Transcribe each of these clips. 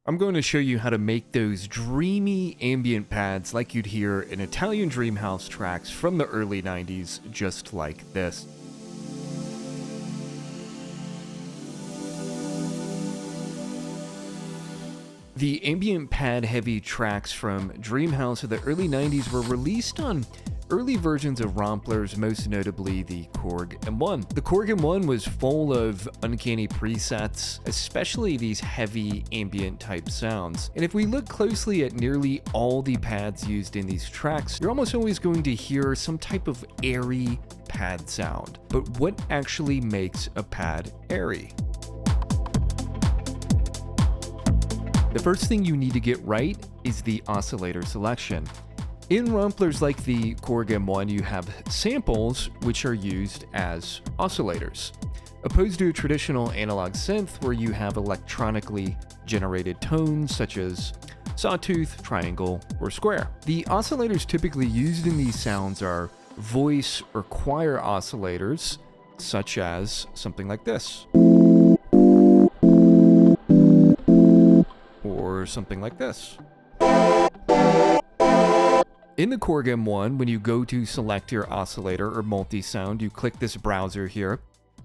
I'm going to show you how to make those dreamy ambient pads like you'd hear in Italian dream house tracks from the early 90s, just like this. The ambient pad heavy tracks from dream house of the early 90s were released on early versions of romplers, most notably the Korg M1. The Korg M1 was full of uncanny presets, especially these heavy ambient type sounds. And if we look closely at nearly all the pads used in these tracks, you're almost always going to hear some type of airy pad sound. But what actually makes a pad airy? The first thing you need to get right is the oscillator selection. In romplers like the Korg M1, you have samples which are used as oscillators, opposed to a traditional analog synth where you have electronically generated tones such as sawtooth, triangle, or square. The oscillators typically used in these sounds are voice or choir oscillators, such as something like this, or something like this. In the Korg M1, when you go to select your oscillator or multi-sound, you click this browser here,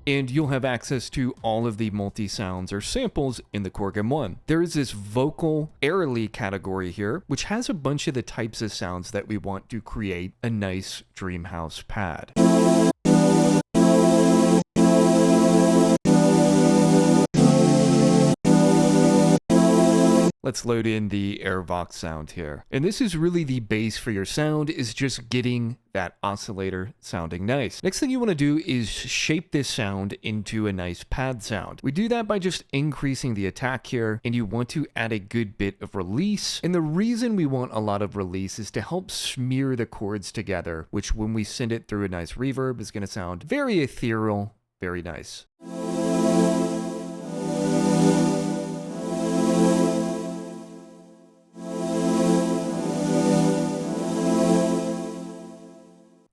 and you'll have access to all of the multi-sounds or samples in the Korg M1. There is this vocal airily category here, which has a bunch of the types of sounds that we want to create a nice dream house pad. Let's load in the Airvox sound here. And this is really the base for your sound, is just getting that oscillator sounding nice. Next thing you want to do is shape this sound into a nice pad sound. We do that by just increasing the attack here, and you want to add a good bit of release. And the reason we want a lot of release is to help smear the chords together, which when we send it through a nice reverb is going to sound very ethereal, very nice.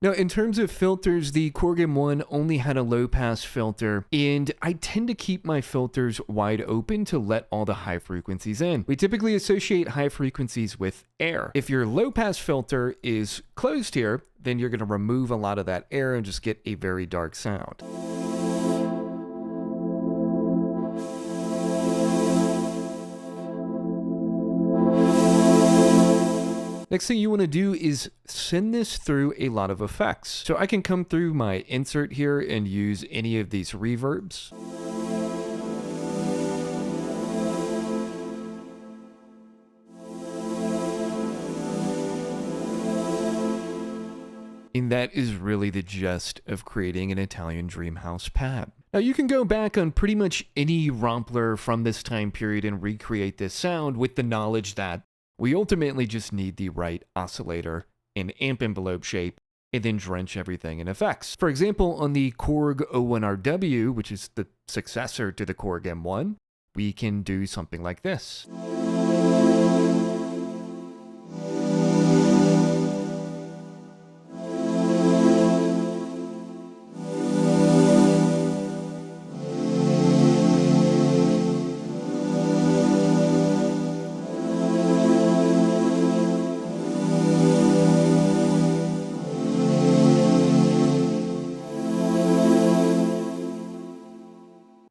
Now, in terms of filters, the Korg M1 only had a low-pass filter, and I tend to keep my filters wide open to let all the high frequencies in. We typically associate high frequencies with air. If your low-pass filter is closed here, then you're going to remove a lot of that air and just get a very dark sound. Next thing you want to do is send this through a lot of effects. So I can come through my insert here and use any of these reverbs. And that is really the gist of creating an Italian dream house pad. Now you can go back on pretty much any rompler from this time period and recreate this sound with the knowledge that we ultimately just need the right oscillator and amp envelope shape, and then drench everything in effects. For example, on the Korg 01RW, which is the successor to the Korg M1, we can do something like this.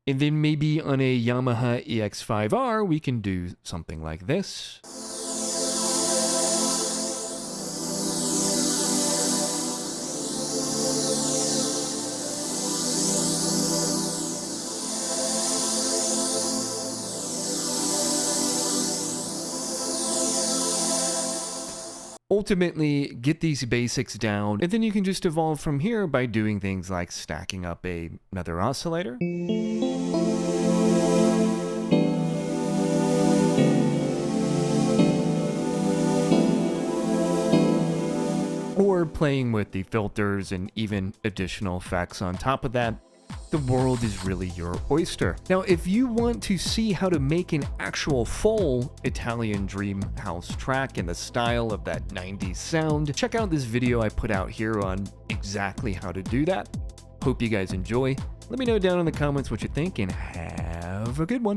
And then maybe on a Yamaha EX5R, we can do something like this. Ultimately, get these basics down, and then you can just evolve from here by doing things like stacking up another oscillator. Or playing with the filters and even additional effects on top of that. The world is really your oyster. Now, if you want to see how to make an actual full Italian dream house track in the style of that 90s sound, check out this video I put out here on exactly how to do that. Hope you guys enjoy. Let me know down in the comments what you think, and have a good one.